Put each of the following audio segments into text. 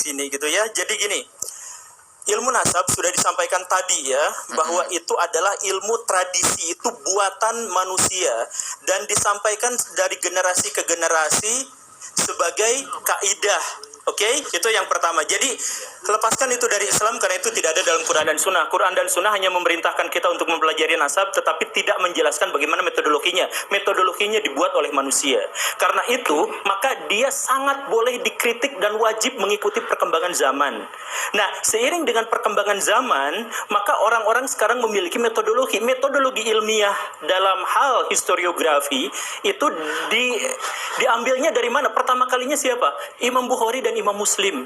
sini gitu ya. Jadi gini, ilmu nasab sudah disampaikan tadi ya, bahwa itu adalah ilmu tradisi, itu buatan manusia dan disampaikan dari generasi ke generasi sebagai kaidah. Oke, itu yang pertama. Jadi lepaskan itu dari Islam karena itu tidak ada dalam Quran dan Sunnah. Quran dan Sunnah hanya memerintahkan kita untuk mempelajari nasab, tetapi tidak menjelaskan bagaimana metodologinya. Metodologinya dibuat oleh manusia. Karena itu, maka dia sangat boleh dikritik dan wajib mengikuti perkembangan zaman. Nah, seiring dengan perkembangan zaman, maka orang-orang sekarang memiliki metodologi. Metodologi ilmiah dalam hal historiografi itu diambilnya dari mana? Pertama kalinya siapa? Imam Bukhari dan Imam Muslim.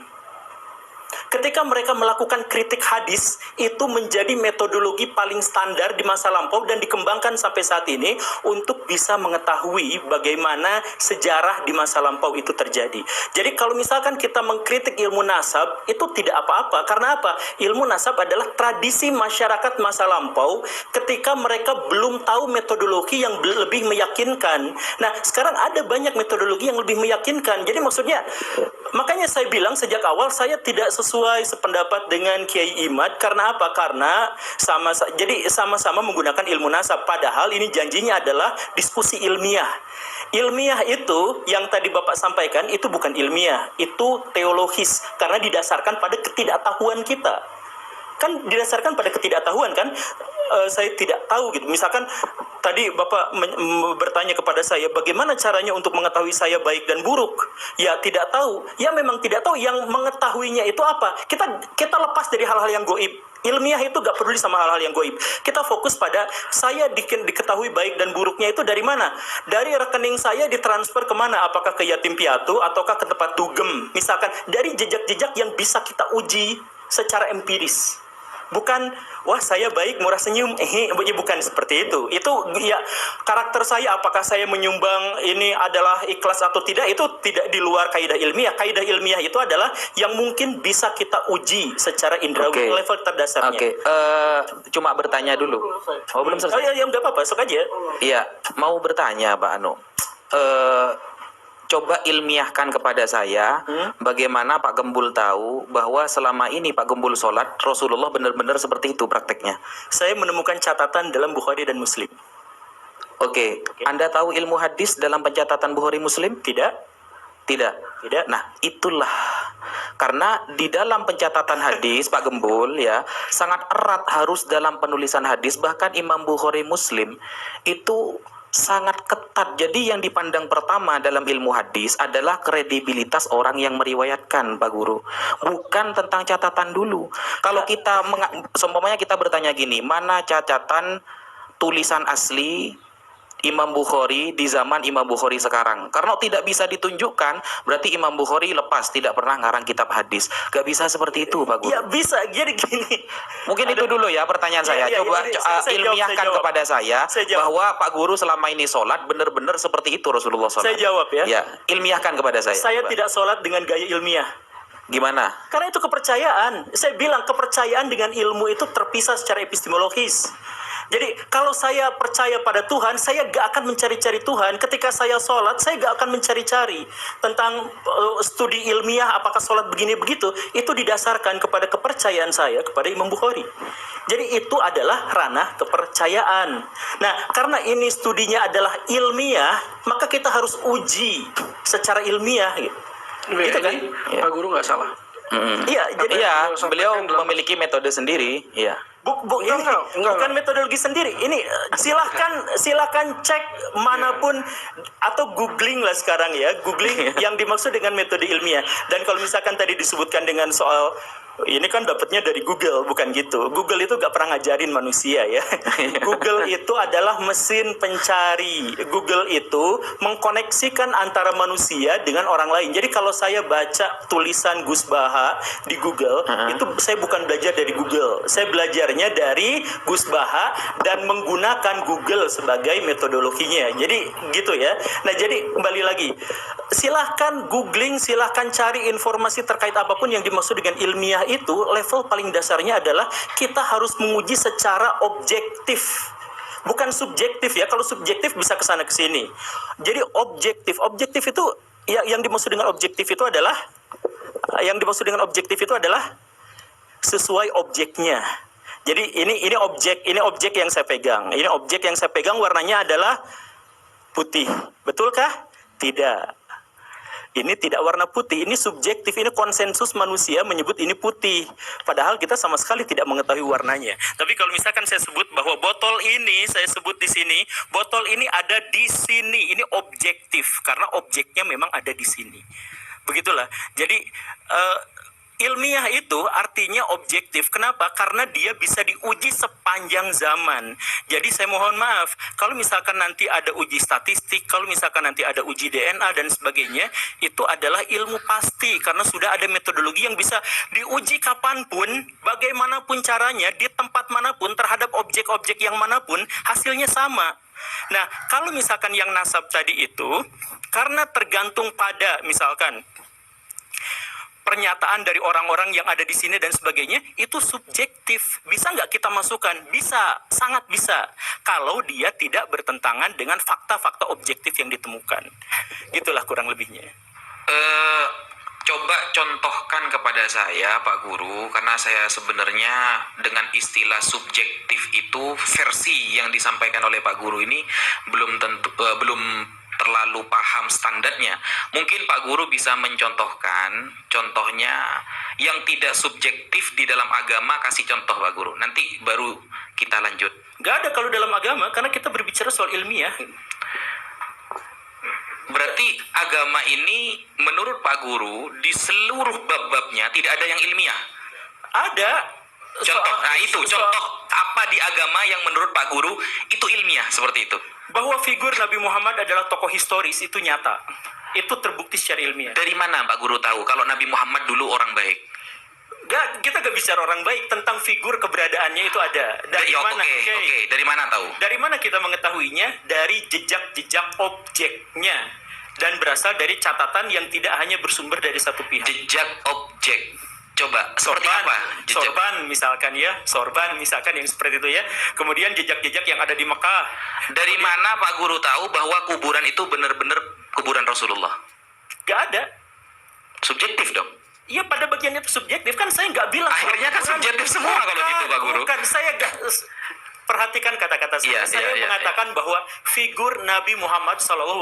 Ketika mereka melakukan kritik hadis, itu menjadi metodologi paling standar di masa lampau dan dikembangkan sampai saat ini untuk bisa mengetahui bagaimana sejarah di masa lampau itu terjadi. Jadi kalau misalkan kita mengkritik ilmu nasab, itu tidak apa-apa. Karena apa? Ilmu nasab adalah tradisi masyarakat masa lampau ketika mereka belum tahu metodologi yang lebih meyakinkan. Nah, sekarang ada banyak metodologi yang lebih meyakinkan. Jadi maksudnya, makanya saya bilang sejak awal saya tidak sesuai sependapat dengan Kiai Imad. Karena apa? Karena sama-sama menggunakan ilmu nasab. Padahal ini janjinya adalah diskusi ilmiah. Ilmiah itu yang tadi Bapak sampaikan itu bukan ilmiah, itu teologis. Karena didasarkan pada ketidaktahuan kita. Kan didasarkan pada ketidaktahuan kan? Saya tidak tahu gitu. Misalkan tadi Bapak bertanya kepada saya, bagaimana caranya untuk mengetahui saya baik dan buruk? Ya tidak tahu. Ya memang tidak tahu. Yang mengetahuinya itu apa? Kita lepas dari hal-hal yang goib. Ilmiah itu gak peduli sama hal-hal yang goib. Kita fokus pada saya diketahui baik dan buruknya itu dari mana? Dari rekening saya ditransfer kemana? Apakah ke yatim piatu ataukah ke tempat dugem? Misalkan dari jejak-jejak yang bisa kita uji secara empiris. Bukan, wah saya baik, murah senyum, bukan seperti itu. Itu ya karakter saya, apakah saya menyumbang ini adalah ikhlas atau tidak, itu tidak di luar kaidah ilmiah. Kaidah ilmiah itu adalah yang mungkin bisa kita uji secara indrawi level terdasarnya. Cuma bertanya dulu. Oh belum selesai? Oh ya udah apa-apa, sok aja. Iya, mau bertanya Pak Anu. Coba ilmiahkan kepada saya bagaimana Pak Gembul tahu bahwa selama ini Pak Gembul sholat Rasulullah benar-benar seperti itu prakteknya. Saya menemukan catatan dalam Bukhari dan Muslim. Oke. Anda tahu ilmu hadis dalam pencatatan Bukhari Muslim? Tidak. Nah, itulah karena di dalam pencatatan hadis Pak Gembul ya sangat erat harus dalam penulisan hadis, bahkan Imam Bukhari Muslim itu sangat ketat. Jadi yang dipandang pertama dalam ilmu hadis adalah kredibilitas orang yang meriwayatkan, Pak Guru. Bukan tentang catatan dulu. Kalau kita seumpamanya kita bertanya gini, mana catatan tulisan asli Imam Bukhari di zaman Imam Bukhari sekarang? Karena tidak bisa ditunjukkan, berarti Imam Bukhari lepas, tidak pernah ngarang kitab hadis. Gak bisa seperti itu, Pak Guru. Ya bisa, jadi gini. Mungkin itu dulu ya pertanyaan saya. Coba ilmiahkan kepada saya bahwa Pak Guru selama ini sholat benar-benar seperti itu Rasulullah sholat. Saya jawab ya. Ya, ilmiahkan kepada saya. Saya tidak sholat dengan gaya ilmiah. Gimana? Karena itu kepercayaan. Saya bilang kepercayaan dengan ilmu itu terpisah secara epistemologis. Jadi kalau saya percaya pada Tuhan, saya gak akan mencari-cari Tuhan. Ketika saya sholat, saya gak akan mencari-cari tentang studi ilmiah, apakah sholat begini begitu. Itu didasarkan kepada kepercayaan saya kepada Imam Bukhari. Jadi itu adalah ranah kepercayaan. Nah, karena ini studinya adalah ilmiah, maka kita harus uji secara ilmiah gitu. Gitu kan? Pak Guru nggak salah. Iya, jadi beliau memiliki metode sendiri. Iya. Bukan metodologi sendiri. Ini silahkan cek manapun atau googling lah sekarang ya. Googling yang dimaksud dengan metode ilmiah. Dan kalau misalkan tadi disebutkan dengan soal ini kan dapatnya dari Google, bukan gitu. Google itu gak pernah ngajarin manusia ya. Google itu adalah mesin pencari. Google itu mengkoneksikan antara manusia dengan orang lain. Jadi kalau saya baca tulisan Gus Baha di Google, itu saya bukan belajar dari Google. Saya belajarnya dari Gus Baha dan menggunakan Google sebagai metodologinya. Jadi gitu ya. Nah jadi kembali lagi, silahkan googling, silahkan cari informasi terkait apapun yang dimaksud dengan ilmiah. Itu level paling dasarnya adalah kita harus menguji secara objektif, bukan subjektif ya. Kalau subjektif bisa kesana kesini. Jadi objektif itu ya, yang dimaksud dengan objektif itu adalah Yang dimaksud dengan objektif itu adalah sesuai objeknya. Jadi ini objek yang saya pegang. Ini objek yang saya pegang warnanya adalah putih. Betulkah? Tidak. Ini tidak warna putih, ini subjektif, ini konsensus manusia menyebut ini putih. Padahal kita sama sekali tidak mengetahui warnanya. Tapi kalau misalkan saya sebut bahwa botol ini, saya sebut di sini, botol ini ada di sini, ini objektif. Karena objeknya memang ada di sini. Begitulah. Jadi, ilmiah itu artinya objektif. Kenapa? Karena dia bisa diuji sepanjang zaman. Jadi saya mohon maaf, kalau misalkan nanti ada uji statistik, kalau misalkan nanti ada uji DNA dan sebagainya, itu adalah ilmu pasti. Karena sudah ada metodologi yang bisa diuji kapanpun, bagaimanapun caranya, di tempat manapun, terhadap objek-objek yang manapun, hasilnya sama. Nah, kalau misalkan yang nasab tadi itu, karena tergantung pada misalkan pernyataan dari orang-orang yang ada di sini dan sebagainya, itu subjektif. Bisa nggak kita masukkan? Bisa, sangat bisa. Kalau dia tidak bertentangan dengan fakta-fakta objektif yang ditemukan. Itulah kurang lebihnya. Coba contohkan kepada saya, Pak Guru, karena saya sebenarnya dengan istilah subjektif itu versi yang disampaikan oleh Pak Guru ini belum terlalu paham standarnya. Mungkin Pak Guru bisa mencontohkan contohnya yang tidak subjektif di dalam agama. Kasih contoh Pak Guru, nanti baru kita lanjut. Gak ada kalau dalam agama, karena kita berbicara soal ilmiah. Berarti agama ini menurut Pak Guru di seluruh bab-babnya tidak ada yang ilmiah. Ada. Contoh, contoh apa di agama yang menurut Pak Guru itu ilmiah seperti itu? Bahwa figur Nabi Muhammad adalah tokoh historis itu nyata. Itu terbukti secara ilmiah. Dari mana Pak Guru tahu kalau Nabi Muhammad dulu orang baik? Kita gak bicara orang baik, tentang figur keberadaannya itu ada. Dari mana? Oke. Dari mana tahu? Dari mana kita mengetahuinya? Dari jejak-jejak objeknya. Dan berasal dari catatan yang tidak hanya bersumber dari satu pihak. Jejak objek. Coba, seperti apa? Sorban misalkan yang seperti itu ya. Kemudian jejak-jejak yang ada di Mekah. Dari mana Pak Guru tahu bahwa kuburan itu benar-benar kuburan Rasulullah? Gak ada. Subjektif dong. Iya, pada bagian itu subjektif kan, saya nggak bilang. Akhirnya kan subjektif semua kalau gitu Pak Guru. Bukan, saya nggak. Perhatikan kata-kata saya. Saya mengatakan bahwa figur Nabi Muhammad SAW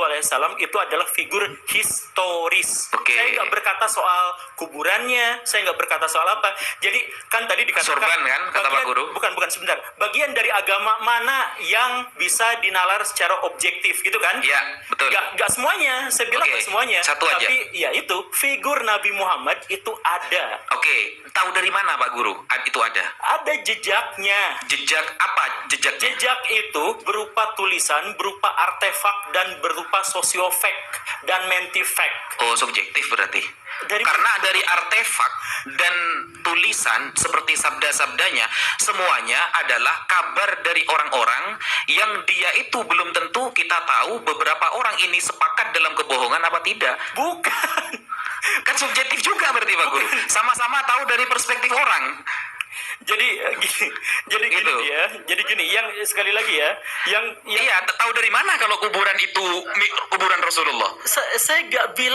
itu adalah figur historis. Saya nggak berkata soal kuburannya, saya nggak berkata soal apa. Jadi kan tadi dikatakan sorban kan, kata Pak Guru? Bukan sebentar. Bagian dari agama mana yang bisa dinalar secara objektif gitu kan? Iya, betul. Nggak semuanya. Saya bilang nggak semuanya. Satu aja. Tapi ya itu figur Nabi Muhammad itu ada. Oke, tahu dari mana Pak Guru? Itu ada. Ada jejaknya. Jejak apa? Jejak itu berupa tulisan, berupa artefak, dan berupa sosiofak dan mentifak. Oh, subjektif berarti. Karena dari artefak dan tulisan seperti sabda-sabdanya, semuanya adalah kabar dari orang-orang yang dia itu belum tentu kita tahu beberapa orang ini sepakat dalam kebohongan apa tidak. Bukan. Kan subjektif juga berarti Pak Guru. Sama-sama tahu dari perspektif orang. Jadi gini ya. Jadi gini, yang sekali lagi ya, yang iya, tahu dari mana kalau kuburan itu kuburan Rasulullah? Saya gak bilang